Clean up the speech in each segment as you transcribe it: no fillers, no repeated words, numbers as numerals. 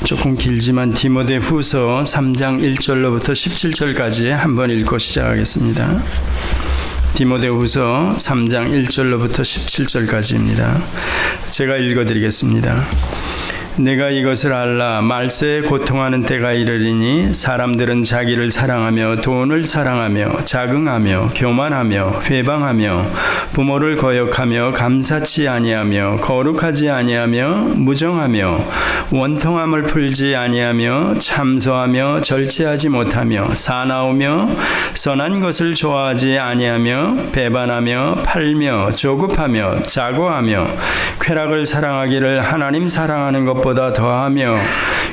조금 길지만 디모데후서 3장 1절로부터 17절까지 한번 읽고 시작하겠습니다. 디모데후서 3장 1절로부터 17절까지입니다. 제가 읽어드리겠습니다. 내가 이것을 알라. 말세에 고통하는 때가 이르리니 사람들은 자기를 사랑하며 돈을 사랑하며 자긍하며 교만하며 회방하며 부모를 거역하며 감사치 아니하며 거룩하지 아니하며 무정하며 원통함을 풀지 아니하며 참소하며 절제하지 못하며 사나우며 선한 것을 좋아하지 아니하며 배반하며 팔며 조급하며 자고하며 쾌락을 사랑하기를 하나님 사랑하는 것 보다 더하며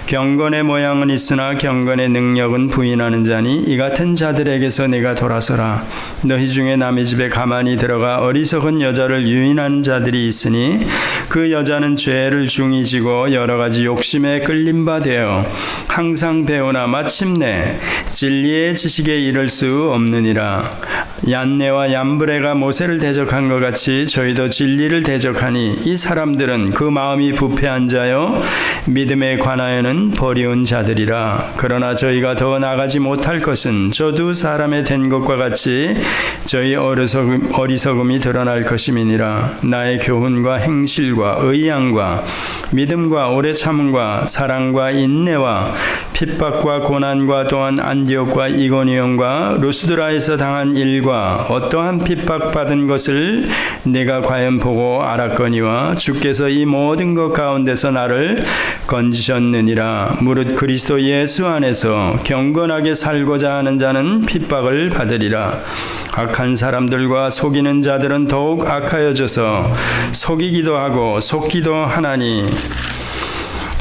경건의 모양은 있으나 경건의 능력은 부인하는 자니 이 같은 자들에게서 내가 돌아서라. 너희 중에 남의 집에 가만히 들어가 어리석은 여자를 유인하는 자들이 있으니 그 여자는 죄를 중히 지고 여러 가지 욕심에 끌린 바 되어 항상 배우나 마침내 진리의 지식에 이를 수 없느니라. 얀네와 얀브레가 모세를 대적한 것 같이 저희도 진리를 대적하니 이 사람들은 그 마음이 부패한 자요 믿음에 관하여는 버리운 자들이라. 그러나 저희가 더 나가지 못할 것은 저 두 사람의 된 것과 같이 저희 어리석음이 드러날 것임이니라. 나의 교훈과 행실과 의향과 믿음과 오래 참음과 사랑과 인내와 핍박과 고난과 또한 안디옥과 이고니온과 루스드라에서 당한 일과 어떠한 핍박받은 것을 내가 과연 보고 알았거니와 주께서 이 모든 것 가운데서 나를 건지셨느니라. 무릇 그리스도 예수 안에서 경건하게 살고자 하는 자는 핍박을 받으리라. 악한 사람들과 속이는 자들은 더욱 악하여져서 속이기도 하고 속기도 하나니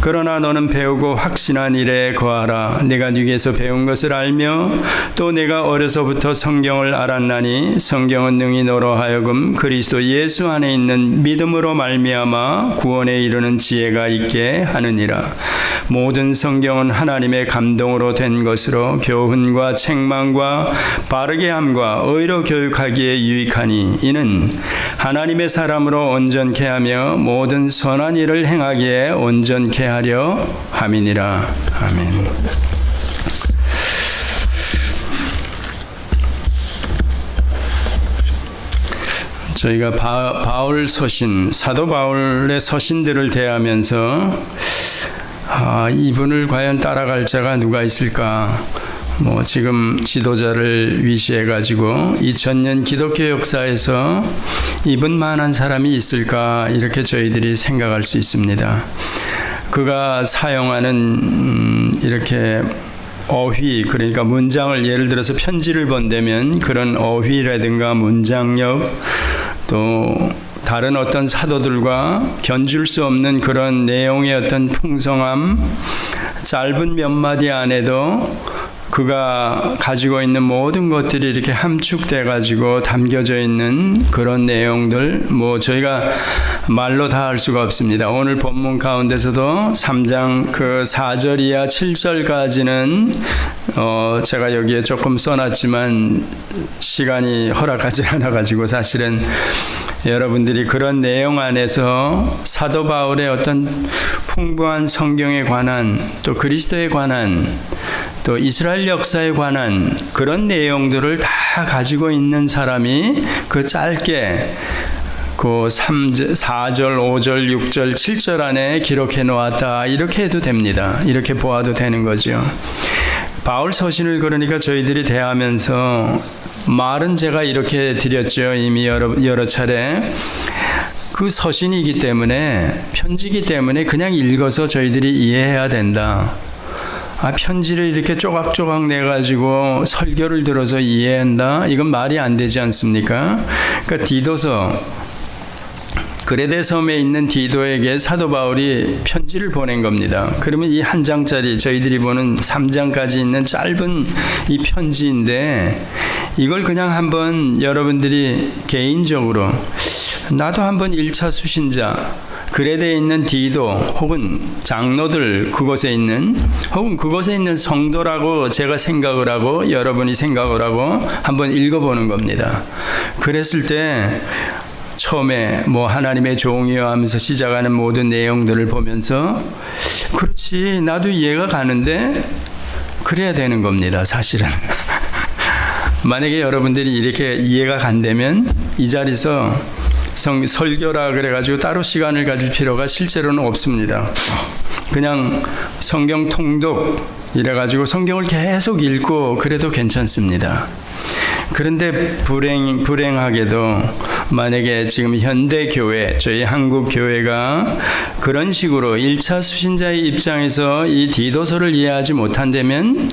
그러나 너는 배우고 확신한 일에 거하라. 내가 네게서 배운 것을 알며 또 내가 어려서부터 성경을 알았나니 성경은 능히 너로 하여금 그리스도 예수 안에 있는 믿음으로 말미암아 구원에 이르는 지혜가 있게 하느니라. 모든 성경은 하나님의 감동으로 된 것으로 교훈과 책망과 바르게 함과 의로 교육하기에 유익하니 이는 하나님의 사람으로 온전케 하며 모든 선한 일을 행하기에 온전케 하려 함이니라. 아멘. 저희가 바울 서신, 사도 바울의 서신들을 대하면서 이분을 과연 따라갈 자가 누가 있을까? 지금 지도자를 위시해 가지고 2000년 기독교 역사에서 이분만한 사람이 있을까? 이렇게 저희들이 생각할 수 있습니다. 그가 사용하는 이렇게 어휘, 그러니까 문장을 예를 들어서 편지를 본다면 그런 어휘라든가 문장력, 또 다른 어떤 사도들과 견줄 수 없는 그런 내용의 어떤 풍성함, 짧은 몇 마디 안에도 그가 가지고 있는 모든 것들이 이렇게 함축돼 가지고 담겨져 있는 그런 내용들, 저희가 말로 다 할 수가 없습니다. 오늘 본문 가운데서도 3장 4절 이하 7절까지는 제가 여기에 조금 써놨지만 시간이 허락하지 않아 가지고 사실은 여러분들이 그런 내용 안에서 사도 바울의 어떤 풍부한 성경에 관한, 또 그리스도에 관한, 또 이스라엘 역사에 관한 그런 내용들을 다 가지고 있는 사람이 그 짧게 그 4절, 5절, 6절, 7절 안에 기록해 놓았다. 이렇게 해도 됩니다. 이렇게 보아도 되는 거죠. 바울 서신을 그러니까 저희들이 대하면서 말은 제가 이렇게 드렸죠. 이미 여러 차례. 그 서신이기 때문에, 편지이기 때문에 그냥 읽어서 저희들이 이해해야 된다. 편지를 이렇게 조각조각 내가지고 설교를 들어서 이해한다? 이건 말이 안 되지 않습니까? 그러니까 디도서, 그레데 섬에 있는 디도에게 사도 바울이 편지를 보낸 겁니다. 그러면 이 한 장짜리, 저희들이 보는 3장까지 있는 짧은 이 편지인데, 이걸 그냥 한번 여러분들이 개인적으로, 나도 한번 1차 수신자, 그레데에 있는 디도 혹은 장로들, 그곳에 있는 혹은 그곳에 있는 성도라고 제가 생각을 하고 여러분이 생각을 하고 한번 읽어보는 겁니다. 그랬을 때 처음에 하나님의 종이여 하면서 시작하는 모든 내용들을 보면서 그렇지, 나도 이해가 가는데 그래야 되는 겁니다, 사실은. 만약에 여러분들이 이렇게 이해가 간다면 이 자리에서 설교라 그래가지고 따로 시간을 가질 필요가 실제로는 없습니다. 그냥 성경 통독 이래가지고 성경을 계속 읽고 그래도 괜찮습니다. 그런데 불행하게도 만약에 지금 현대 교회, 저희 한국 교회가 그런 식으로 1차 수신자의 입장에서 이 디도서를 이해하지 못한다면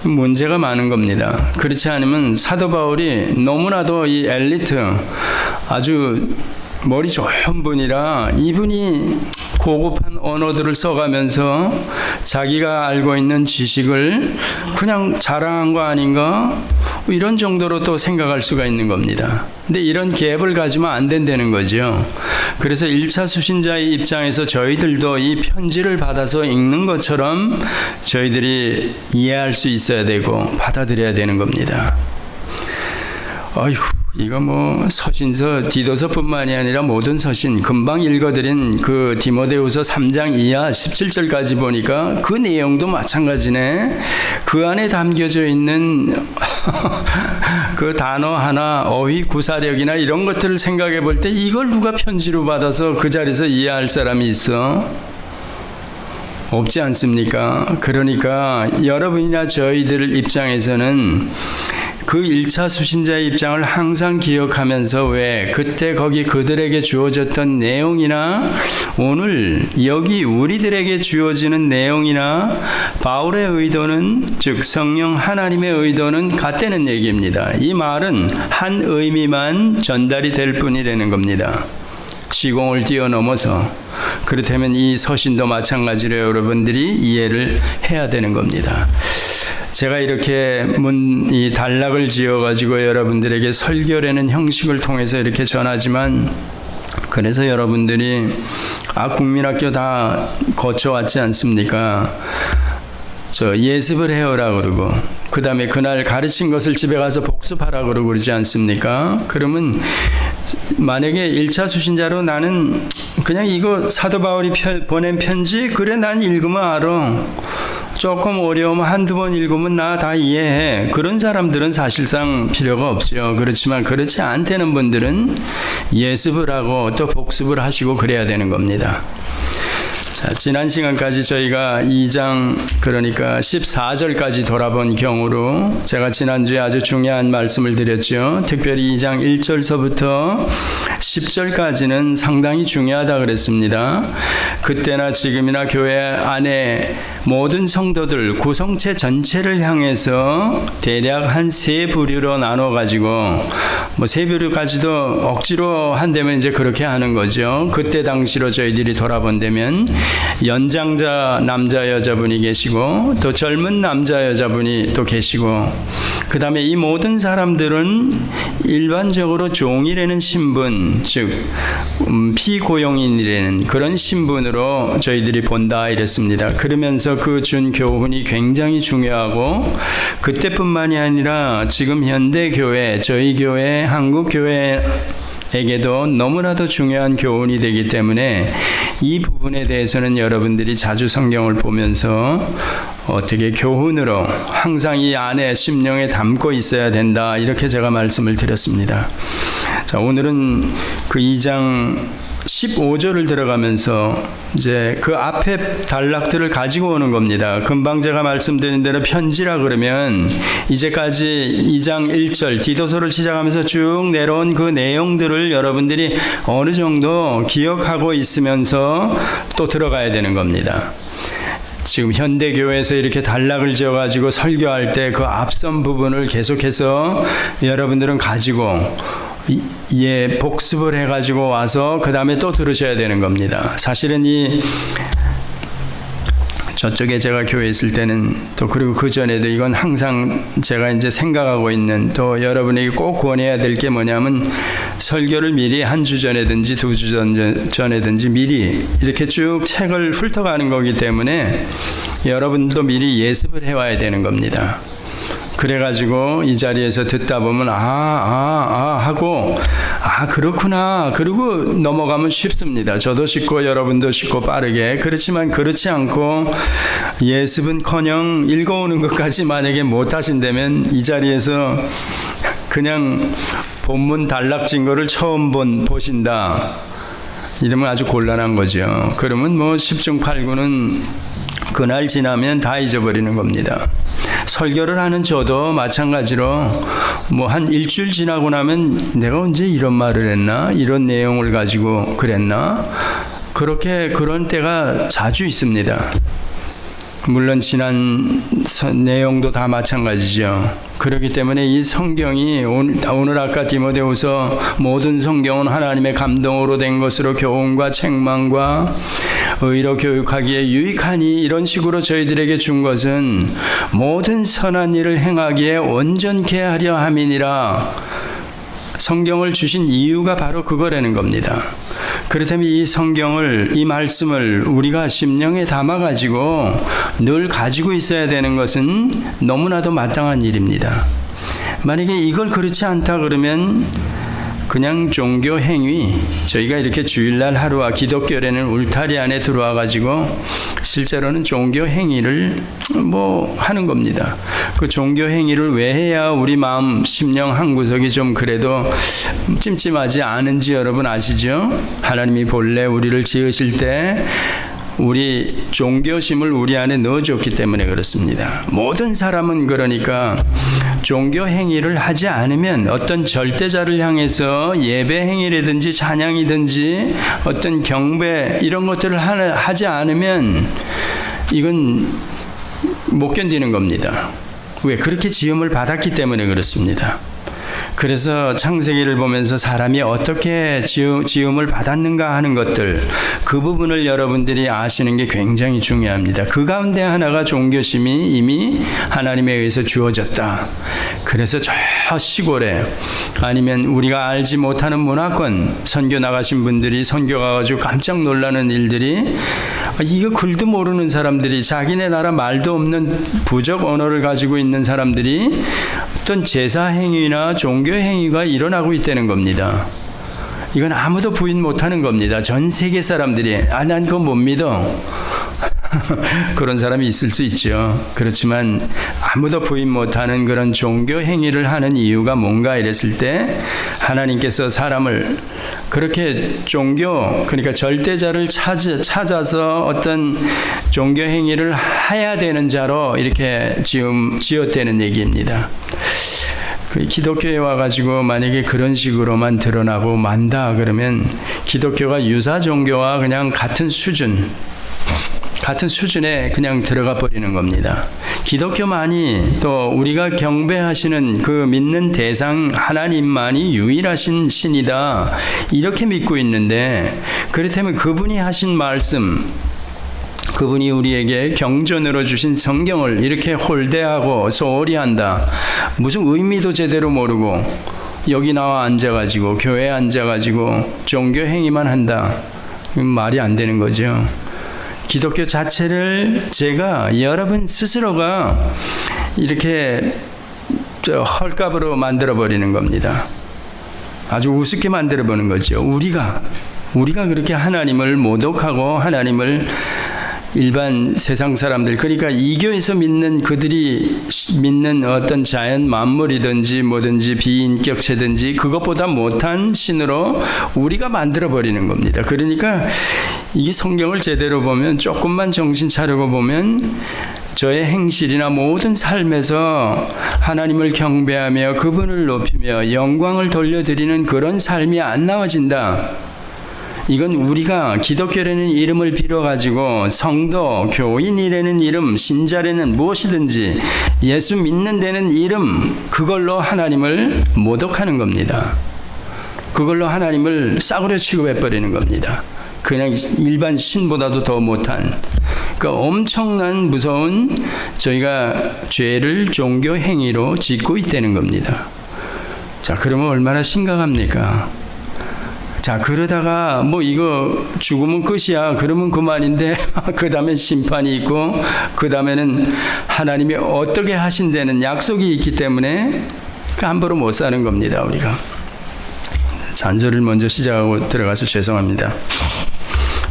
문제가 많은 겁니다. 그렇지 않으면 사도 바울이 너무나도 이 엘리트, 아주 머리 좋은 분이라 이분이 고급한 언어들을 써가면서 자기가 알고 있는 지식을 그냥 자랑한 거 아닌가? 이런 정도로 또 생각할 수가 있는 겁니다. 근데 이런 갭을 가지면 안 된다는 거죠. 그래서 1차 수신자의 입장에서 저희들도 이 편지를 받아서 읽는 것처럼 저희들이 이해할 수 있어야 되고 받아들여야 되는 겁니다. 아이고, 이거 뭐 서신서 디도서뿐만이 아니라 모든 서신 금방 읽어드린 그 디모데후서 3장 이하 17절까지 보니까 그 내용도 마찬가지네. 그 안에 담겨져 있는 그 단어 하나, 어휘 구사력이나 이런 것들을 생각해 볼 때 이걸 누가 편지로 받아서 그 자리에서 이해할 사람이 있어? 없지 않습니까? 그러니까 여러분이나 저희들 입장에서는 그 1차 수신자의 입장을 항상 기억하면서 왜 그때 거기 그들에게 주어졌던 내용이나 오늘 여기 우리들에게 주어지는 내용이나 바울의 의도는, 즉 성령 하나님의 의도는 같다는 얘기입니다. 이 말은 한 의미만 전달이 될 뿐이라는 겁니다. 시공을 뛰어넘어서. 그렇다면 이 서신도 마찬가지로 여러분들이 이해를 해야 되는 겁니다. 제가 이렇게 이 단락을 지어가지고 여러분들에게 설교라는 형식을 통해서 이렇게 전하지만, 그래서 여러분들이 국민학교 다 거쳐왔지 않습니까? 저 예습을 해오라 그러고, 그 다음에 그날 가르친 것을 집에 가서 복습하라 그러고 그러지 않습니까? 그러면 만약에 1차 수신자로 나는 그냥 이거 사도 바울이 보낸 편지, 그래 난 읽으면 알아. 조금 어려우면 한두 번 읽으면 나 다 이해해. 그런 사람들은 사실상 필요가 없죠. 그렇지만 그렇지 않다는 분들은 예습을 하고 또 복습을 하시고 그래야 되는 겁니다. 자, 지난 시간까지 저희가 2장 그러니까 14절까지 돌아본 경우로 제가 지난주에 아주 중요한 말씀을 드렸죠. 특별히 2장 1절서부터 10절까지는 상당히 중요하다 그랬습니다. 그때나 지금이나 교회 안에 모든 성도들 구성체 전체를 향해서 대략 한 세 부류로 나눠 가지고, 뭐 세 부류까지도 억지로 한다면 이제 그렇게 하는 거죠. 그때 당시로 저희들이 돌아본다면 연장자 남자 여자분이 계시고 또 젊은 남자 여자분이 또 계시고, 그 다음에 이 모든 사람들은 일반적으로 종이라는 신분, 즉 피고용인이라는 그런 신분으로 저희들이 본다 이랬습니다. 그러면서 그 준 교훈이 굉장히 중요하고, 그때뿐만이 아니라 지금 현대 교회, 저희 교회, 한국 교회에게도 너무나도 중요한 교훈이 되기 때문에 이 부분에 대해서는 여러분들이 자주 성경을 보면서 어떻게 교훈으로 항상 이 안에 심령에 담고 있어야 된다, 이렇게 제가 말씀을 드렸습니다. 자, 오늘은 그 2장 15절을 들어가면서 이제 그 앞에 단락들을 가지고 오는 겁니다. 금방 제가 말씀드린 대로 편지라 그러면 이제까지 2장 1절 디도서를 시작하면서 쭉 내려온 그 내용들을 여러분들이 어느 정도 기억하고 있으면서 또 들어가야 되는 겁니다. 지금 현대교회에서 이렇게 단락을 지어가지고 설교할 때 그 앞선 부분을 계속해서 여러분들은 가지고 복습을 해가지고 와서 그 다음에 또 들으셔야 되는 겁니다. 사실은 저쪽에 제가 교회에 있을 때는 또 그리고 그 전에도 이건 항상 제가 이제 생각하고 있는, 또 여러분에게 꼭 권해야 될 게 뭐냐면, 설교를 미리 한 주 전에든지 두 주 전에든지 미리 이렇게 쭉 책을 훑어가는 거기 때문에 여러분도 미리 예습을 해와야 되는 겁니다. 그래가지고 이 자리에서 듣다 보면 하고 그렇구나 그리고 넘어가면 쉽습니다. 저도 쉽고 여러분도 쉽고 빠르게. 그렇지만 그렇지 않고 예습은커녕 읽어오는 것까지 만약에 못하신다면 이 자리에서 그냥 본문 단락진 거를 처음 보신다 이러면 아주 곤란한 거죠. 그러면 뭐 10중 8구는 그날 지나면 다 잊어버리는 겁니다. 설교를 하는 저도 마찬가지로 뭐 한 일주일 지나고 나면 내가 언제 이런 말을 했나? 이런 내용을 가지고 그랬나? 그런 때가 자주 있습니다. 물론 지난 내용도 다 마찬가지죠. 그렇기 때문에 이 성경이 오늘 아까 디모데후서 모든 성경은 하나님의 감동으로 된 것으로 교훈과 책망과 의로 교육하기에 유익하니 이런 식으로 저희들에게 준 것은 모든 선한 일을 행하기에 온전케 하려 함이니라. 성경을 주신 이유가 바로 그거라는 겁니다. 그렇다면 이 성경을, 이 말씀을 우리가 심령에 담아가지고 늘 가지고 있어야 되는 것은 너무나도 마땅한 일입니다. 만약에 이걸 그렇지 않다 그러면 그냥 종교 행위, 저희가 이렇게 주일날 하루와 기독교라는 울타리 안에 들어와 가지고 실제로는 종교 행위를 뭐 하는 겁니다. 그 종교 행위를 왜 해야 우리 마음 심령 한 구석이 좀 그래도 찜찜하지 않은지 여러분 아시죠? 하나님이 본래 우리를 지으실 때 우리 종교심을 우리 안에 넣어줬기 때문에 그렇습니다. 모든 사람은 그러니까 종교 행위를 하지 않으면 어떤 절대자를 향해서 예배 행위라든지 찬양이든지 어떤 경배 이런 것들을 하지 않으면 이건 못 견디는 겁니다. 왜? 그렇게 지음을 받았기 때문에 그렇습니다. 그래서 창세기를 보면서 사람이 어떻게 지음을 받았는가 하는 것들, 그 부분을 여러분들이 아시는 게 굉장히 중요합니다. 그 가운데 하나가 종교심이 이미 하나님에 의해서 주어졌다. 그래서 저 시골에 아니면 우리가 알지 못하는 문화권 선교 나가신 분들이 선교 가가지고 깜짝 놀라는 일들이 이거 글도 모르는 사람들이 자기네 나라 말도 없는 부족 언어를 가지고 있는 사람들이 어떤 제사 행위나 종교 행위가 일어나고 있다는 겁니다. 이건 아무도 부인 못하는 겁니다. 전 세계 사람들이 난 그거 못 믿어. 그런 사람이 있을 수 있죠. 그렇지만 아무도 부인 못하는 그런 종교 행위를 하는 이유가 뭔가 이랬을 때 하나님께서 사람을 그렇게 종교, 그러니까 절대자를 찾아서 어떤 종교 행위를 해야 되는 자로 이렇게 지었다는 얘기입니다. 기독교에 와가지고 만약에 그런 식으로만 드러나고 만다 그러면 기독교가 유사 종교와 그냥 같은 수준에 그냥 들어가 버리는 겁니다. 기독교만이 또 우리가 경배하시는 그 믿는 대상 하나님만이 유일하신 신이다 이렇게 믿고 있는데, 그렇다면 그분이 하신 말씀, 그분이 우리에게 경전으로 주신 성경을 이렇게 홀대하고 소홀히 한다. 무슨 의미도 제대로 모르고 여기 나와 앉아가지고 교회에 앉아가지고 종교 행위만 한다. 말이 안 되는 거죠. 기독교 자체를 제가 여러분 스스로가 이렇게 헐값으로 만들어버리는 겁니다. 아주 우습게 만들어버리는 거죠. 우리가 그렇게 하나님을 모독하고 하나님을 일반 세상 사람들, 그러니까 이교에서 믿는 그들이 믿는 어떤 자연 만물이든지 뭐든지 비인격체든지 그것보다 못한 신으로 우리가 만들어버리는 겁니다. 그러니까 이게 성경을 제대로 보면, 조금만 정신 차리고 보면 저의 행실이나 모든 삶에서 하나님을 경배하며 그분을 높이며 영광을 돌려드리는 그런 삶이 안 나와진다. 이건 우리가 기독교라는 이름을 빌어가지고 성도, 교인이라는 이름, 신자라는 무엇이든지 예수 믿는 데는 이름, 그걸로 하나님을 모독하는 겁니다. 그걸로 하나님을 싸구려 취급해버리는 겁니다. 그냥 일반 신보다도 더 못한, 그러니까 엄청난 무서운 저희가 죄를 종교 행위로 짓고 있다는 겁니다. 자, 그러면 얼마나 심각합니까? 자, 그러다가 뭐 이거 죽으면 끝이야. 그러면 그만인데 그 다음에 심판이 있고 그 다음에는 하나님이 어떻게 하신다는 약속이 있기 때문에 함부로 못 사는 겁니다, 우리가. 잔소리를 먼저 시작하고 들어가서 죄송합니다.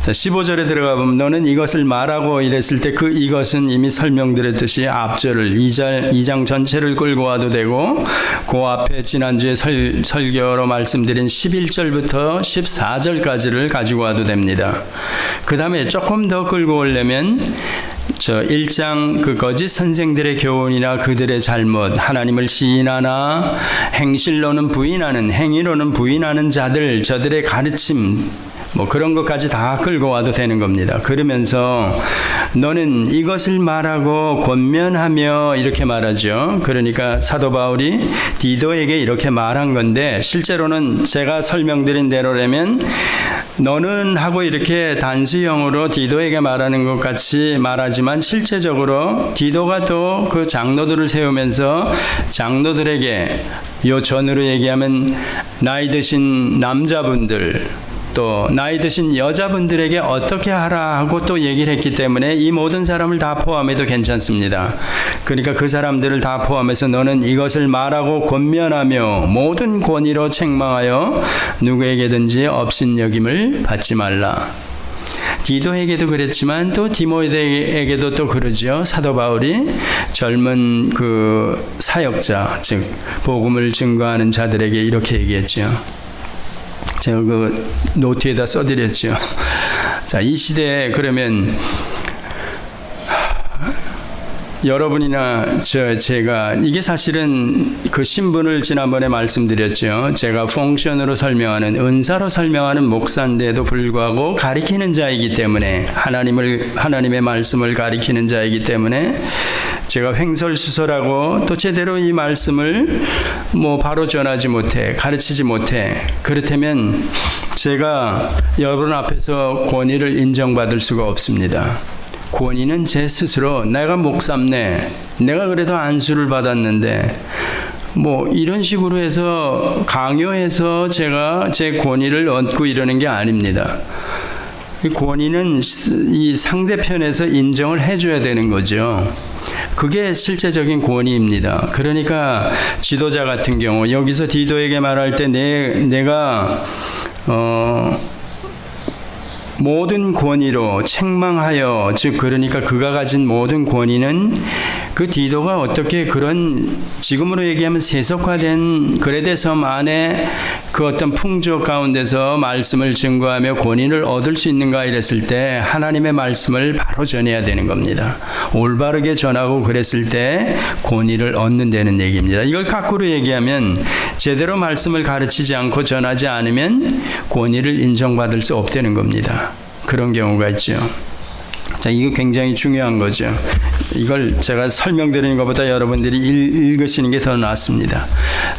자, 15절에 들어가 보면 너는 이것을 말하고 이랬을 때 그 이것은 이미 설명드렸듯이 앞절을 2장 전체를 끌고 와도 되고 그 앞에 지난주에 설교로 말씀드린 11절부터 14절까지를 가지고 와도 됩니다. 그 다음에 조금 더 끌고 오려면 1장 그 거짓 선생들의 교훈이나 그들의 잘못, 하나님을 시인하나 행실로는 부인하는, 행위로는 부인하는 자들, 저들의 가르침, 뭐 그런 것까지 다 끌고 와도 되는 겁니다. 그러면서 너는 이것을 말하고 권면하며 이렇게 말하죠. 그러니까 사도 바울이 디도에게 이렇게 말한 건데 실제로는 제가 설명드린 대로라면 너는 하고 이렇게 단수형으로 디도에게 말하는 것 같이 말하지만 실제적으로 디도가 또 그 장로들을 세우면서 장로들에게 요 전으로 얘기하면 나이 드신 남자분들 또 나이 드신 여자분들에게 어떻게 하라 하고 또 얘기를 했기 때문에 이 모든 사람을 다 포함해도 괜찮습니다. 그러니까 그 사람들을 다 포함해서 너는 이것을 말하고 권면하며 모든 권위로 책망하여 누구에게든지 업신여김을 받지 말라. 디도에게도 그랬지만 또 디모데에게도 또 그러죠. 사도 바울이 젊은 그 사역자, 즉 복음을 증거하는 자들에게 이렇게 얘기했죠. 제가 그 노트에다 써드렸죠. 자, 이 시대에 그러면 여러분이나 제가 이게 사실은 그 신분을 지난번에 말씀드렸죠. 제가 펑션으로 설명하는 은사로 설명하는 목사인데도 불구하고 가리키는 자이기 때문에 하나님의 말씀을 가리키는 자이기 때문에 제가 횡설수설하고 또 제대로 이 말씀을 뭐 바로 전하지 못해 가르치지 못해 그렇다면 제가 여러분 앞에서 권위를 인정받을 수가 없습니다. 권위는 제 스스로 내가 목사네 내가 그래도 안수를 받았는데 뭐 이런 식으로 해서 강요해서 제가 제 권위를 얻고 이러는 게 아닙니다. 이 권위는 이 상대편에서 인정을 해줘야 되는 거죠. 그게 실제적인 권위입니다. 그러니까 지도자 같은 경우 여기서 디도에게 말할 때 내가 모든 권위로 책망하여 즉 그러니까 그가 가진 모든 권위는 그 디도가 어떻게 그런 지금으로 얘기하면 세속화된 그레데 섬 안에 그 어떤 풍족 가운데서 말씀을 증거하며 권위를 얻을 수 있는가 이랬을 때 하나님의 말씀을 바로 전해야 되는 겁니다. 올바르게 전하고 그랬을 때 권위를 얻는다는 얘기입니다. 이걸 거꾸로 얘기하면 제대로 말씀을 가르치지 않고 전하지 않으면 권위를 인정받을 수 없다는 겁니다. 그런 경우가 있죠. 자, 이거 굉장히 중요한 거죠. 이걸 제가 설명드리는 것보다 여러분들이 읽으시는 게 더 낫습니다.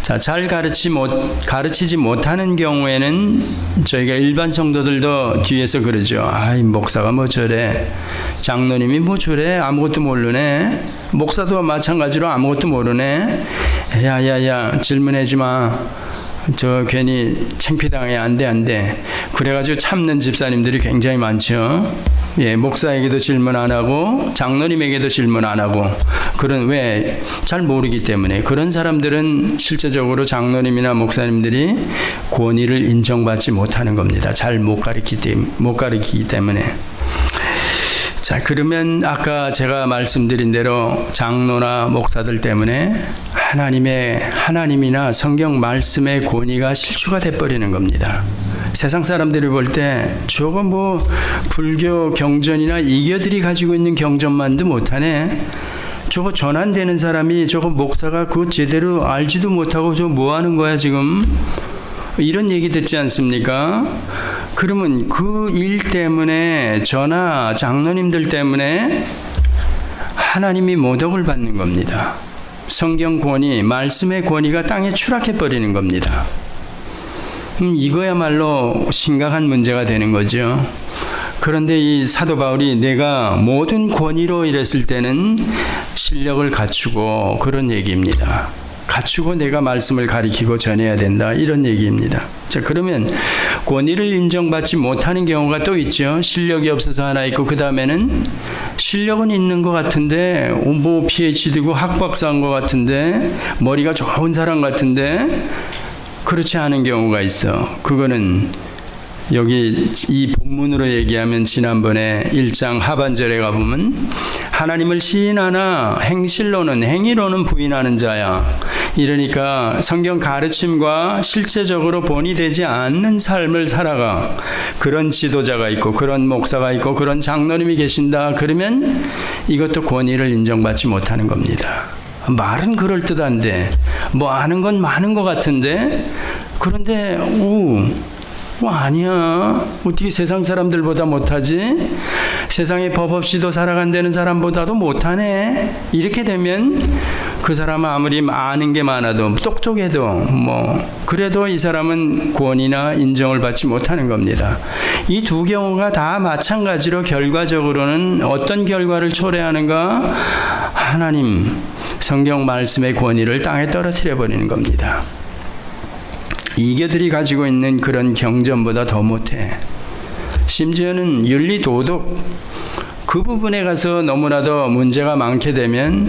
자, 잘 가르치지 못하는 경우에는 저희가 일반 성도들도 뒤에서 그러죠. 아이, 목사가 뭐 저래. 장로님이 뭐 저래. 아무것도 모르네. 목사도 마찬가지로 아무것도 모르네. 야야야, 질문하지 마. 저 괜히 창피당해. 안 돼. 그래가지고 참는 집사님들이 굉장히 많죠. 예, 목사에게도 질문 안 하고 장로님에게도 질문 안 하고 그런 왜 잘 모르기 때문에 그런 사람들은 실제적으로 장로님이나 목사님들이 권위를 인정받지 못하는 겁니다. 잘 못 가르치기 때문에. 자, 그러면 아까 제가 말씀드린 대로 장로나 목사들 때문에 하나님이나 성경 말씀의 권위가 실추가 돼버리는 겁니다. 세상 사람들이 볼 때 저거 뭐 불교 경전이나 이교들이 가지고 있는 경전만도 못하네. 저거 전환되는 사람이 저거 목사가 그거 제대로 알지도 못하고 저거 뭐 하는 거야 지금. 이런 얘기 듣지 않습니까? 그러면 그 일 때문에 저나 장로님들 때문에 하나님이 모독을 받는 겁니다. 성경 권위, 말씀의 권위가 땅에 추락해버리는 겁니다. 이거야말로 심각한 문제가 되는 거죠. 그런데 이 사도 바울이 내가 모든 권위로 이랬을 때는 실력을 갖추고 그런 얘기입니다. 갖추고 내가 말씀을 가리키고 전해야 된다. 이런 얘기입니다. 자, 그러면 권위를 인정받지 못하는 경우가 또 있죠. 실력이 없어서 하나 있고, 그 다음에는 실력은 있는 것 같은데 뭐 PhD고 학박사인 것 같은데 머리가 좋은 사람 같은데 그렇지 않은 경우가 있어. 그거는 여기 이 본문으로 얘기하면 지난번에 1장 하반절에 가보면 하나님을 시인하나 행위로는 부인하는 자야. 이러니까 성경 가르침과 실제적으로 본이 되지 않는 삶을 살아가. 그런 지도자가 있고 그런 목사가 있고 그런 장로님이 계신다. 그러면 이것도 권위를 인정받지 못하는 겁니다. 말은 그럴듯한데 뭐 아는 건 많은 것 같은데 그런데 아니야. 어떻게 세상 사람들보다 못하지? 세상에 법 없이도 살아간다는 사람보다도 못하네. 이렇게 되면 그 사람은 아무리 아는 게 많아도 똑똑해도 그래도 이 사람은 권위나 인정을 받지 못하는 겁니다. 이 두 경우가 다 마찬가지로 결과적으로는 어떤 결과를 초래하는가? 하나님 성경 말씀의 권위를 땅에 떨어뜨려 버리는 겁니다. 이교들이 가지고 있는 그런 경전보다 더 못해. 심지어는 윤리 도덕 그 부분에 가서 너무나도 문제가 많게 되면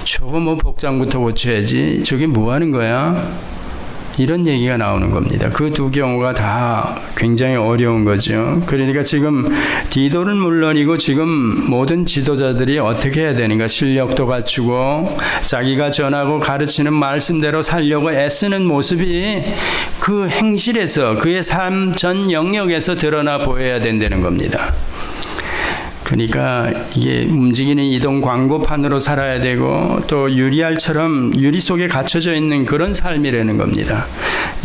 저거 복장부터 고쳐야지 저게 뭐 하는 거야? 이런 얘기가 나오는 겁니다. 그 두 경우가 다 굉장히 어려운 거죠. 그러니까 지금 디도는 물론이고 지금 모든 지도자들이 어떻게 해야 되는가? 실력도 갖추고 자기가 전하고 가르치는 말씀대로 살려고 애쓰는 모습이 그 행실에서 그의 삶 전 영역에서 드러나 보여야 된다는 겁니다. 그러니까 이게 움직이는 이동 광고판으로 살아야 되고 또 유리알처럼 유리 속에 갇혀져 있는 그런 삶이라는 겁니다.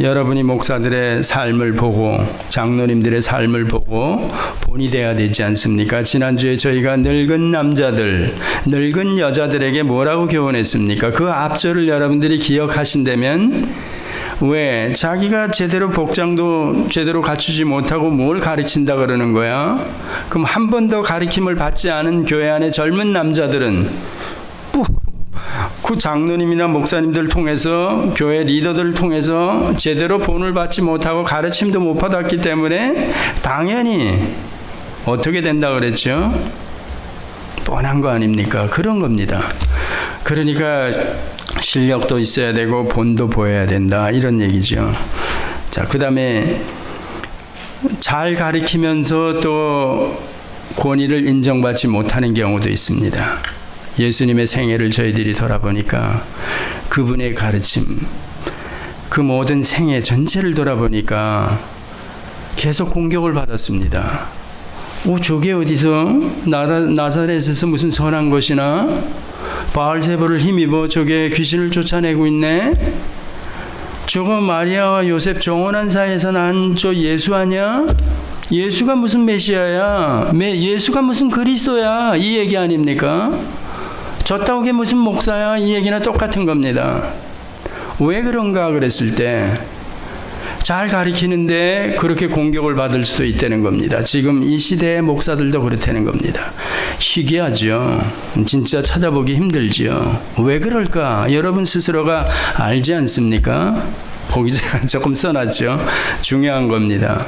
여러분이 목사들의 삶을 보고 장로님들의 삶을 보고 본이 돼야 되지 않습니까? 지난주에 저희가 늙은 남자들, 늙은 여자들에게 뭐라고 교훈했습니까? 그 앞절을 여러분들이 기억하신다면 왜 자기가 제대로 복장도 제대로 갖추지 못하고 뭘 가르친다 그러는 거야? 그럼 한 번도 가르침을 받지 않은 교회 안에 젊은 남자들은 그 장로님이나 목사님들 통해서 교회 리더들을 통해서 제대로 본을 받지 못하고 가르침도 못 받았기 때문에 당연히 어떻게 된다 그랬죠? 뻔한 거 아닙니까? 그런 겁니다. 그러니까 실력도 있어야 되고 본도 보여야 된다 이런 얘기죠. 자, 그 다음에 잘 가르치면서 또 권위를 인정받지 못하는 경우도 있습니다. 예수님의 생애를 저희들이 돌아보니까 그분의 가르침, 그 모든 생애 전체를 돌아보니까 계속 공격을 받았습니다. 저게 어디서 나사렛에서 무슨 선한 것이나 바알세불을 힘입어 저게 귀신을 쫓아내고 있네. 저거 마리아와 요셉 정혼한 사이에서 난 저 예수 아니야? 예수가 무슨 메시아야? 예수가 무슨 그리스도야? 이 얘기 아닙니까? 저 따오게 무슨 목사야? 이 얘기나 똑같은 겁니다. 왜 그런가 그랬을 때 잘 가르치는데 그렇게 공격을 받을 수도 있다는 겁니다. 지금 이 시대의 목사들도 그렇다는 겁니다. 희귀하죠. 진짜 찾아보기 힘들죠. 왜 그럴까? 여러분 스스로가 알지 않습니까? 보기가 조금 써놨죠. 중요한 겁니다.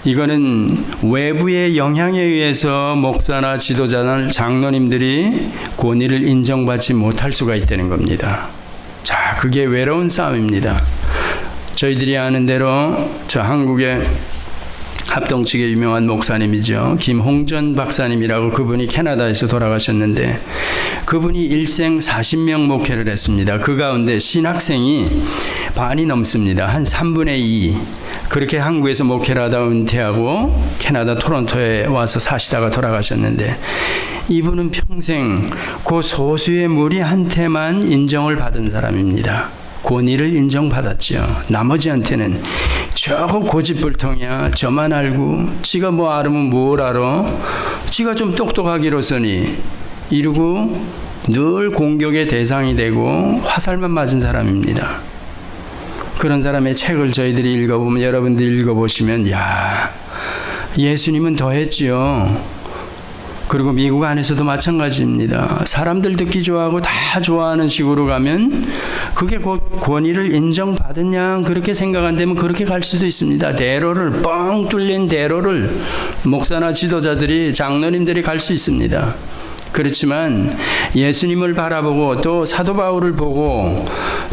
이거는 외부의 영향에 의해서 목사나 지도자나 장로님들이 권위를 인정받지 못할 수가 있다는 겁니다. 자, 그게 외로운 싸움입니다. 저희들이 아는 대로 저 한국의 합동 측의 유명한 목사님이죠. 김홍전 박사님이라고 그분이 캐나다에서 돌아가셨는데 그분이 일생 40명 목회를 했습니다. 그 가운데 신학생이 반이 넘습니다. 한 3분의 2. 그렇게 한국에서 목회를 하다 은퇴하고 캐나다 토론토에 와서 사시다가 돌아가셨는데 이분은 평생 그 소수의 무리한테만 인정을 받은 사람입니다. 권위를 인정받았죠. 나머지한테는 저거 고집불통이야. 저만 알고 지가 뭐 알으면 뭘 알아. 지가 좀 똑똑하기로서니 이러고 늘 공격의 대상이 되고 화살만 맞은 사람입니다. 그런 사람의 책을 저희들이 읽어보면 여러분들 읽어보시면 예수님은 더 했지요. 그리고 미국 안에서도 마찬가지입니다. 사람들 듣기 좋아하고 다 좋아하는 식으로 가면 그게 곧 권위를 인정받은 양 그렇게 생각 안 되면 그렇게 갈 수도 있습니다. 대로를 뻥 뚫린 대로를 목사나 지도자들이 장로님들이 갈 수 있습니다. 그렇지만 예수님을 바라보고 또 사도 바울을 보고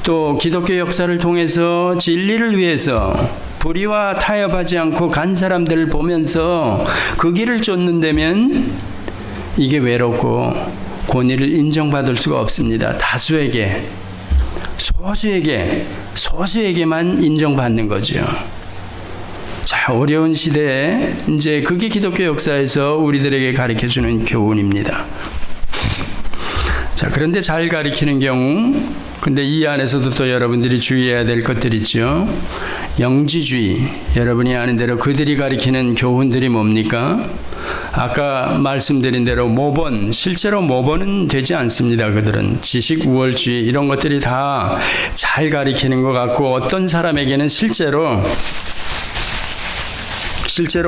또 기독교 역사를 통해서 진리를 위해서 불의와 타협하지 않고 간 사람들을 보면서 그 길을 쫓는다면 이게 외롭고 권위를 인정받을 수가 없습니다. 다수에게, 소수에게만 인정받는 거죠. 자, 어려운 시대에 이제 그게 기독교 역사에서 우리들에게 가르쳐주는 교훈입니다. 자, 그런데 잘 가르치는 경우, 근데 이 안에서도 또 여러분들이 주의해야 될 것들이 있죠. 영지주의, 여러분이 아는 대로 그들이 가르치는 교훈들이 뭡니까? 아까 말씀드린 대로 모본, 실제로 모본은 되지 않습니다. 그들은 지식 우월주의 이런 것들이 다 잘 가르치는 것 같고 어떤 사람에게는 실제로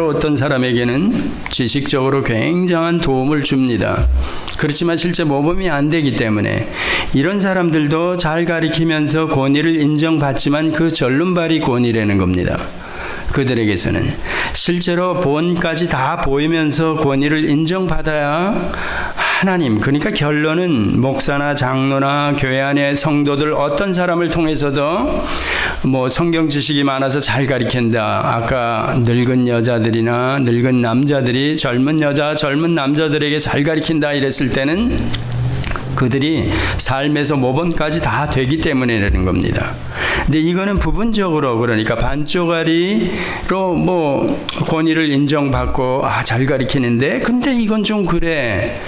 어떤 사람에게는 지식적으로 굉장한 도움을 줍니다. 그렇지만 실제 모범이 안 되기 때문에 이런 사람들도 잘 가르치면서 권위를 인정받지만 그 절름발이 권위라는 겁니다. 그들에게서는 실제로 본까지 다 보이면서 권위를 인정받아야 하나님, 그러니까 결론은 목사나 장로나 교회 안의 성도들 어떤 사람을 통해서도 뭐 성경 지식이 많아서 잘 가르친다. 아까 늙은 여자들이나 늙은 남자들이 젊은 여자, 젊은 남자들에게 잘 가르친다 이랬을 때는 그들이 삶에서 모범까지 다 되기 때문이라는 겁니다. 근데 이거는 부분적으로, 그러니까 반쪽짜리로 뭐 권위를 인정받고 잘 가르치는데 근데 이건 좀 그래,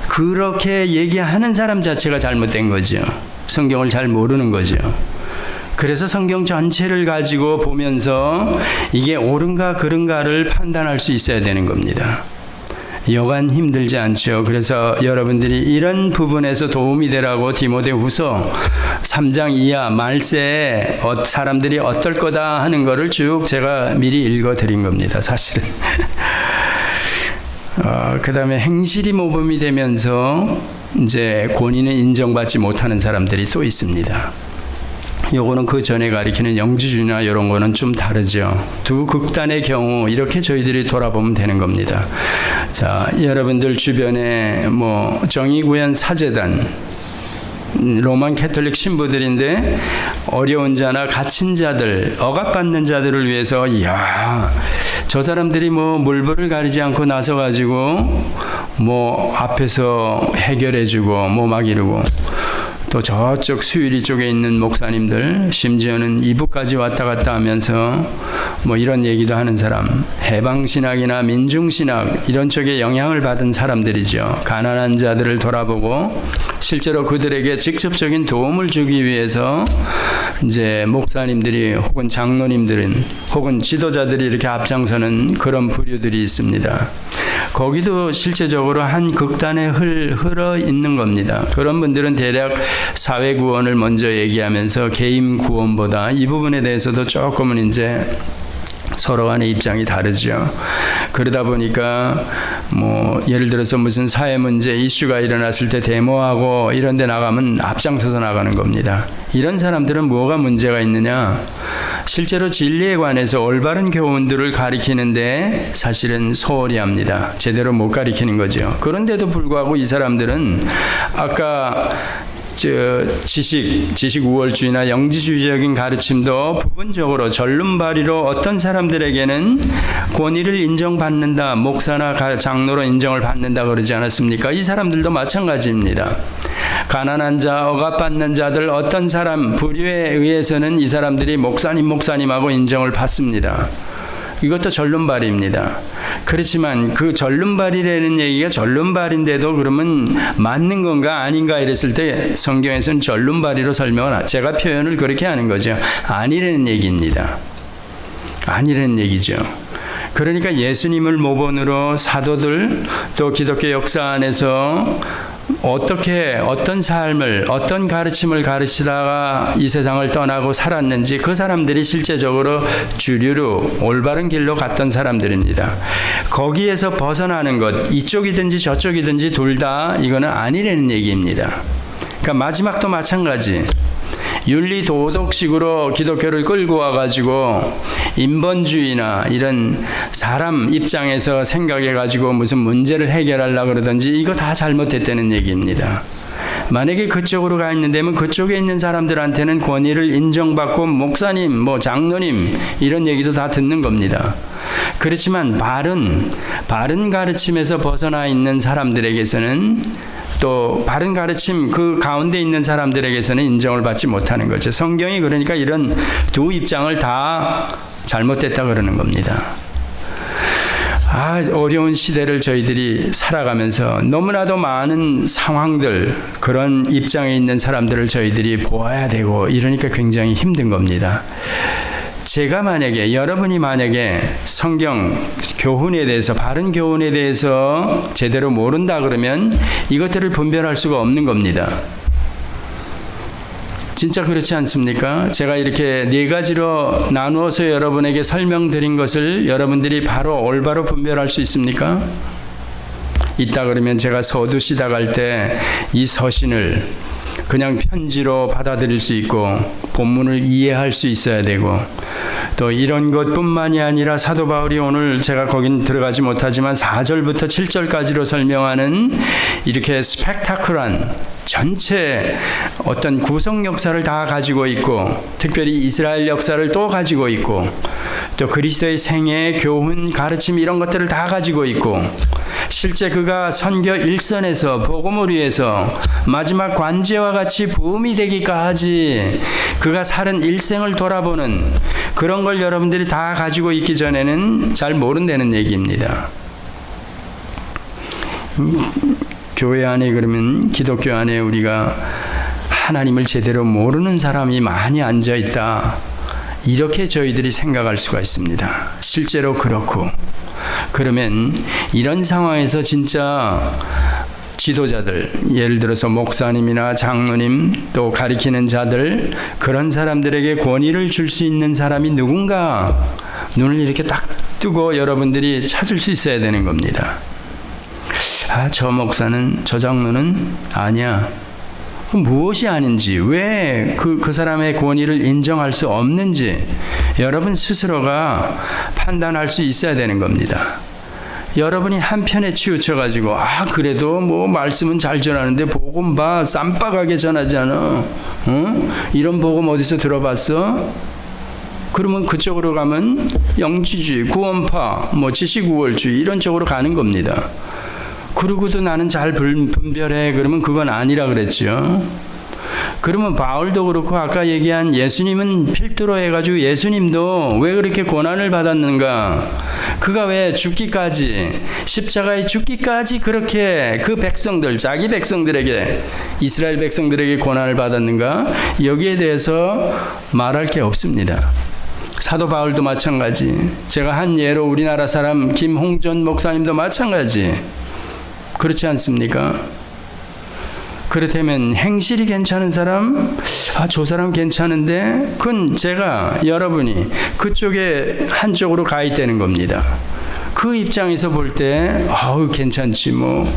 그렇게 얘기하는 사람 자체가 잘못된 거죠. 성경을 잘 모르는 거죠. 그래서 성경 전체를 가지고 보면서 이게 옳은가 그른가를 판단할 수 있어야 되는 겁니다. 여간 힘들지 않죠. 그래서 여러분들이 이런 부분에서 도움이 되라고 디모데후서 3장 이하 말세에 사람들이 어떨 거다 하는 거를 쭉 제가 미리 읽어드린 겁니다. 사실은. 그 다음에 행실이 모범이 되면서 이제 권위는 인정받지 못하는 사람들이 또 있습니다. 요거는 그 전에 가리키는 영지주의나 이런 거는 좀 다르죠. 두 극단의 경우 이렇게 저희들이 돌아보면 되는 겁니다. 자, 여러분들 주변에 뭐 정의구현 사제단, 로만 캐톨릭 신부들인데 어려운 자나 갇힌 자들, 억압받는 자들을 위해서 저 사람들이 뭐 물불을 가리지 않고 나서 가지고 뭐 앞에서 해결해주고 뭐 막 이러고, 또 저쪽 수유리 쪽에 있는 목사님들 심지어는 이북까지 왔다 갔다 하면서 뭐 이런 얘기도 하는 사람, 해방신학이나 민중신학 이런 쪽에 영향을 받은 사람들이죠. 가난한 자들을 돌아보고 실제로 그들에게 직접적인 도움을 주기 위해서 이제 목사님들이 혹은 장로님들은 혹은 지도자들이 이렇게 앞장서는 그런 부류들이 있습니다. 거기도 실제적으로 한 극단에 흘러 있는 겁니다. 그런 분들은 대략 사회 구원을 먼저 얘기하면서 개인 구원보다 이 부분에 대해서도 조금은 이제 서로 간의 입장이 다르죠. 그러다 보니까 뭐 예를 들어서 무슨 사회 문제 이슈가 일어났을 때 데모하고 이런 데 나가면 앞장서서 나가는 겁니다. 이런 사람들은 뭐가 문제가 있느냐? 실제로 진리에 관해서 올바른 교훈들을 가리키는데 사실은 소홀히 합니다. 제대로 못 가리키는 거죠. 그런데도 불구하고 이 사람들은 아까 지식 우월주의나 영지주의적인 가르침도 부분적으로 절름발이로 어떤 사람들에게는 권위를 인정받는다, 목사나 장로로 인정을 받는다 그러지 않았습니까? 이 사람들도 마찬가지입니다. 가난한 자, 억압받는 자들 어떤 사람 부류에 의해서는 이 사람들이 목사님하고 인정을 받습니다. 이것도 절름발입니다. 그렇지만 그 절름발이라는 얘기가 절름발인데도 그러면 맞는 건가 아닌가 이랬을 때 성경에서는 절름발이로 설명을, 제가 표현을 그렇게 하는 거죠. 아니라는 얘기입니다. 아니라는 얘기죠. 그러니까 예수님을 모본으로 사도들 또 기독교 역사 안에서 어떻게 어떤 삶을 어떤 가르침을 가르치다가 이 세상을 떠나고 살았는지 그 사람들이 실제적으로 주류로 올바른 길로 갔던 사람들입니다. 거기에서 벗어나는 것 이쪽이든지 저쪽이든지 둘 다 이거는 아니라는 얘기입니다. 그러니까 마지막도 마찬가지. 윤리 도덕식으로 기독교를 끌고 와가지고 인본주의나 이런 사람 입장에서 생각해가지고 무슨 문제를 해결하려고 그러든지 이거 다 잘못됐다는 얘기입니다. 만약에 그쪽으로 가 있는데면 그쪽에 있는 사람들한테는 권위를 인정받고 목사님, 뭐 장로님 이런 얘기도 다 듣는 겁니다. 그렇지만 바른 가르침에서 벗어나 있는 사람들에게서는 또 바른 가르침 그 가운데 있는 사람들에게서는 인정을 받지 못하는 거죠. 성경이 그러니까 이런 두 입장을 다 잘못됐다 그러는 겁니다. 어려운 시대를 저희들이 살아가면서 너무나도 많은 상황들, 그런 입장에 있는 사람들을 저희들이 보아야 되고 이러니까 굉장히 힘든 겁니다. 여러분이 만약에 성경 교훈에 대해서, 바른 교훈에 대해서 제대로 모른다 그러면 이것들을 분별할 수가 없는 겁니다. 진짜 그렇지 않습니까? 제가 이렇게 네 가지로 나누어서 여러분에게 설명드린 것을 여러분들이 바로 올바로 분별할 수 있습니까? 있다 그러면 제가 서두 시작할 때 이 서신을 그냥 편지로 받아들일 수 있고 본문을 이해할 수 있어야 되고, 또 이런 것뿐만이 아니라 사도 바울이 오늘 제가 거긴 들어가지 못하지만 4절부터 7절까지로 설명하는 이렇게 스펙타클한 전체 어떤 구성 역사를 다 가지고 있고, 특별히 이스라엘 역사를 또 가지고 있고, 또 그리스도의 생애, 교훈, 가르침 이런 것들을 다 가지고 있고, 실제 그가 선교 일선에서 복음을 위해서 마지막 관제와 같이 부음이 되기까지 그가 사는 일생을 돌아보는 그런 걸 여러분들이 다 가지고 있기 전에는 잘 모른다는 얘기입니다. 교회 안에, 그러면 기독교 안에 우리가 하나님을 제대로 모르는 사람이 많이 앉아 있다, 이렇게 저희들이 생각할 수가 있습니다. 실제로 그렇고, 그러면 이런 상황에서 진짜 지도자들, 예를 들어서 목사님이나 장로님, 또 가리키는 자들, 그런 사람들에게 권위를 줄 수 있는 사람이 누군가 눈을 이렇게 딱 뜨고 여러분들이 찾을 수 있어야 되는 겁니다. 저 목사는, 저 장로는 아니야. 무엇이 아닌지, 왜 그 사람의 권위를 인정할 수 없는지 여러분 스스로가 판단할 수 있어야 되는 겁니다. 여러분이 한편에 치우쳐가지고 그래도 뭐 말씀은 잘 전하는데 복음 봐, 쌈박하게 전하잖아, 이런 복음 어디서 들어봤어? 그러면 그쪽으로 가면 영지주의, 구원파, 뭐 지식우월주의 이런 쪽으로 가는 겁니다. 그러고도 나는 잘 분별해, 그러면 그건 아니라 그랬죠. 그러면 바울도 그렇고 아까 얘기한 예수님은 필두로 해가지고 예수님도 왜 그렇게 고난을 받았는가? 그가 왜 죽기까지, 십자가에 죽기까지 그렇게 그 백성들, 자기 백성들에게, 이스라엘 백성들에게 고난을 받았는가? 여기에 대해서 말할 게 없습니다. 사도 바울도 마찬가지. 제가 한 예로 우리나라 사람 김홍전 목사님도 마찬가지. 그렇지 않습니까? 그렇다면 행실이 괜찮은 사람, 저 사람 괜찮은데, 그건 여러분이 그쪽에 한쪽으로 가 있다는 겁니다. 그 입장에서 볼 때 괜찮지 뭐.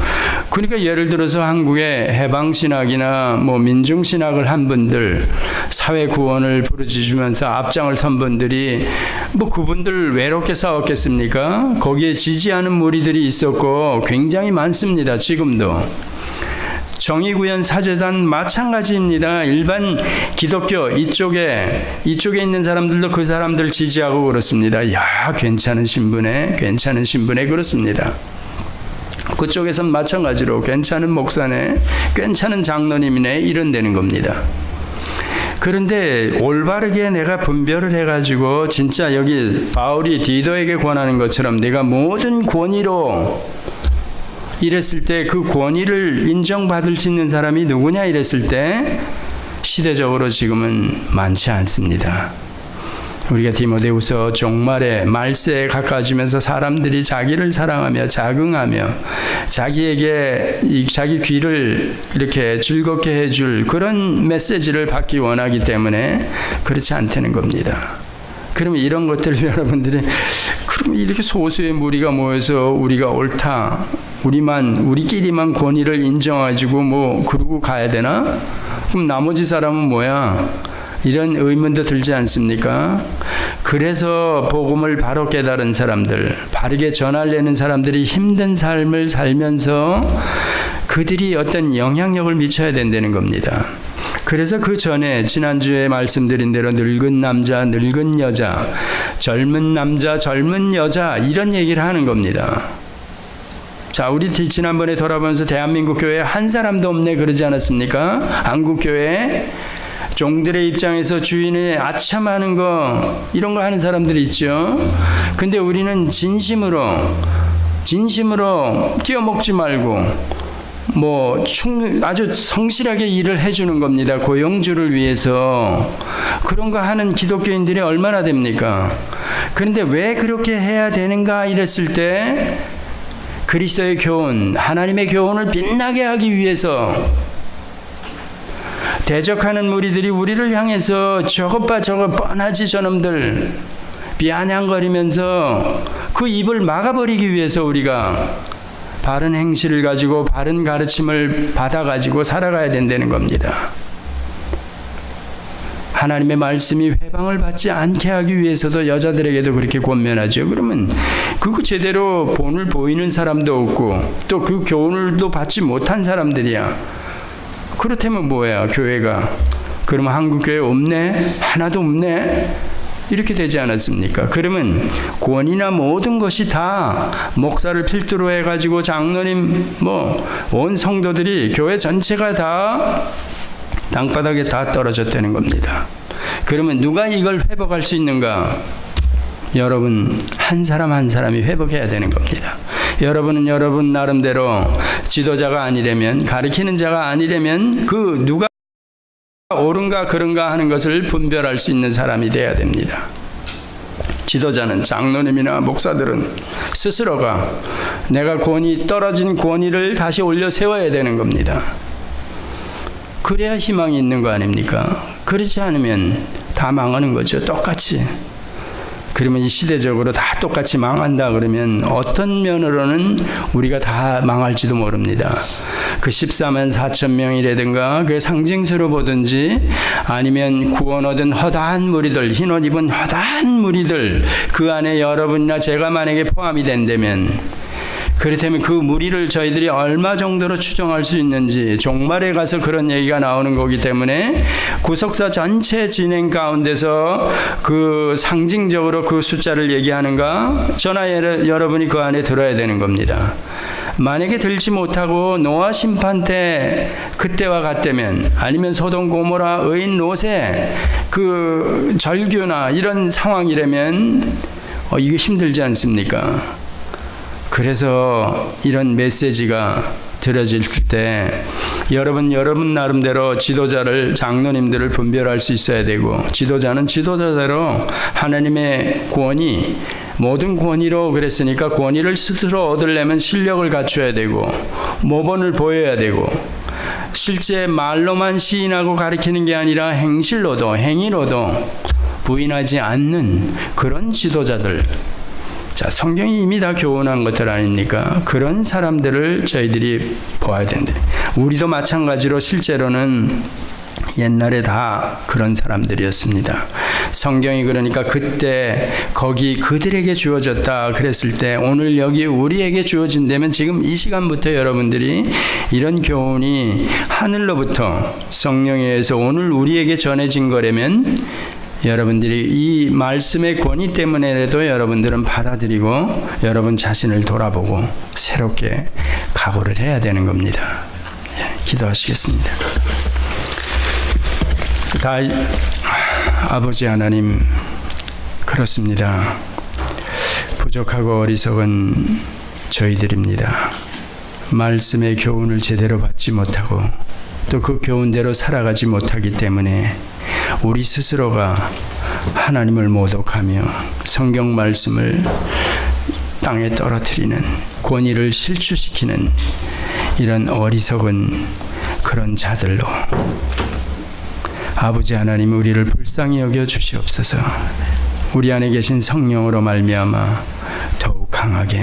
그러니까 예를 들어서 한국의 해방신학이나 뭐 민중신학을 한 분들, 사회구원을 부르짖으면서 앞장을 선 분들이 뭐 그분들 외롭게 싸웠겠습니까? 거기에 지지하는 무리들이 있었고 굉장히 많습니다. 지금도. 정의구현 사제단 마찬가지입니다. 일반 기독교 이쪽에 있는 사람들도 그 사람들 지지하고 그렇습니다. 괜찮은 신분에 그렇습니다. 그쪽에선 마찬가지로 괜찮은 목사네, 괜찮은 장로님이네, 이런 되는 겁니다. 그런데 올바르게 내가 분별을 해가지고 진짜 여기 바울이 디도에게 권하는 것처럼 내가 모든 권위로 이랬을 때 그 권위를 인정받을 수 있는 사람이 누구냐 이랬을 때 시대적으로 지금은 많지 않습니다. 우리가 디모데후서 종말에 말세에 가까워지면서 사람들이 자기를 사랑하며 자긍하며 자기에게 자기 귀를 이렇게 즐겁게 해줄 그런 메시지를 받기 원하기 때문에 그렇지 않다는 겁니다. 그러면 이런 것들을 여러분들이 그러면 이렇게 소수의 무리가 모여서 우리가 옳다, 우리끼리만 권위를 인정해주고 뭐 그러고 가야 되나? 그럼 나머지 사람은 뭐야? 이런 의문도 들지 않습니까? 그래서 복음을 바로 깨달은 사람들, 바르게 전하려는 사람들이 힘든 삶을 살면서 그들이 어떤 영향력을 미쳐야 된다는 겁니다. 그래서 그 전에 지난주에 말씀드린 대로 늙은 남자, 늙은 여자, 젊은 남자, 젊은 여자 이런 얘기를 하는 겁니다. 자, 우리 지난번에 돌아보면서 대한민국 교회에 한 사람도 없네 그러지 않았습니까? 한국교회에 종들의 입장에서 주인의 아첨하는 거 이런 거 하는 사람들이 있죠. 근데 우리는 진심으로 뛰어먹지 말고 뭐 아주 성실하게 일을 해주는 겁니다. 고용주를 위해서. 그런 거 하는 기독교인들이 얼마나 됩니까? 그런데 왜 그렇게 해야 되는가 이랬을 때 그리스도의 교훈, 하나님의 교훈을 빛나게 하기 위해서 대적하는 무리들이 우리를 향해서 저것 봐 저거 뻔하지 저놈들 비아냥거리면서 그 입을 막아버리기 위해서 우리가 바른 행실을 가지고 바른 가르침을 받아가지고 살아가야 된다는 겁니다. 하나님의 말씀이 회방을 받지 않게 하기 위해서도 여자들에게도 그렇게 권면하죠. 그러면 그거 제대로 본을 보이는 사람도 없고 또 그 교훈을도 받지 못한 사람들이야. 그렇다면 뭐야 교회가? 그러면 한국교회 없네? 하나도 없네? 이렇게 되지 않았습니까? 그러면 권위나 모든 것이 다 목사를 필두로 해가지고 장로님 온 성도들이 교회 전체가 다 땅바닥에 다 떨어졌다는 겁니다. 그러면 누가 이걸 회복할 수 있는가? 여러분 한 사람 한 사람이 회복해야 되는 겁니다. 여러분은 여러분 나름대로 지도자가 아니라면, 가르치는 자가 아니라면 그 누가 옳은가 그른가 하는 것을 분별할 수 있는 사람이 돼야 됩니다. 지도자는, 장로님이나 목사들은 스스로가 내가 떨어진 권위를 다시 올려 세워야 되는 겁니다. 그래야 희망이 있는 거 아닙니까? 그렇지 않으면 다 망하는 거죠. 똑같이. 그러면 이 시대적으로 다 똑같이 망한다 그러면 어떤 면으로는 우리가 다 망할지도 모릅니다. 그 14만 4천 명이라든가 그 상징서로 보든지 아니면 구원 얻은 허다한 무리들, 흰옷 입은 허다한 무리들 그 안에 여러분이나 제가 만약에 포함이 된다면, 그렇다면 그 무리를 저희들이 얼마 정도로 추정할 수 있는지 종말에 가서 그런 얘기가 나오는 거기 때문에 구속사 전체 진행 가운데서 그 상징적으로 그 숫자를 얘기하는가, 저나 여러분이 그 안에 들어야 되는 겁니다. 만약에 들지 못하고 노아 심판 때 그때와 같다면, 아니면 소돔 고모라 의인 롯의 그 절규나 이런 상황이라면 이게 힘들지 않습니까? 그래서 이런 메시지가 들어질 때 여러분 나름대로 지도자를, 장로님들을 분별할 수 있어야 되고, 지도자는 지도자대로 하나님의 권위, 모든 권위로 그랬으니까 권위를 스스로 얻으려면 실력을 갖춰야 되고 모범을 보여야 되고, 실제 말로만 시인하고 가르치는 게 아니라 행실로도 행위로도 부인하지 않는 그런 지도자들, 자, 성경이 이미 다 교훈한 것들 아닙니까? 그런 사람들을 저희들이 보아야 된다. 우리도 마찬가지로 실제로는 옛날에 다 그런 사람들이었습니다. 성경이 그러니까 그때 거기 그들에게 주어졌다 그랬을 때 오늘 여기 우리에게 주어진다면 지금 이 시간부터 여러분들이 이런 교훈이 하늘로부터 성령에 의해서 오늘 우리에게 전해진 거라면 여러분들이 이 말씀의 권위 때문에라도 여러분들은 받아들이고 여러분 자신을 돌아보고 새롭게 각오를 해야 되는 겁니다. 기도하시겠습니다. 아버지 하나님, 그렇습니다. 부족하고 어리석은 저희들입니다. 말씀의 교훈을 제대로 받지 못하고 또 그 교훈대로 살아가지 못하기 때문에 우리 스스로가 하나님을 모독하며 성경 말씀을 땅에 떨어뜨리는, 권위를 실추시키는 이런 어리석은 그런 자들로 아버지 하나님, 우리를 불쌍히 여겨 주시옵소서. 우리 안에 계신 성령으로 말미암아 더욱 강하게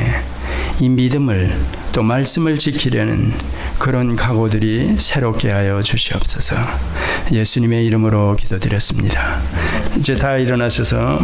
이 믿음을, 또 말씀을 지키려는 그런 각오들이 새롭게 하여 주시옵소서. 예수님의 이름으로 기도드렸습니다. 이제 다 일어나셔서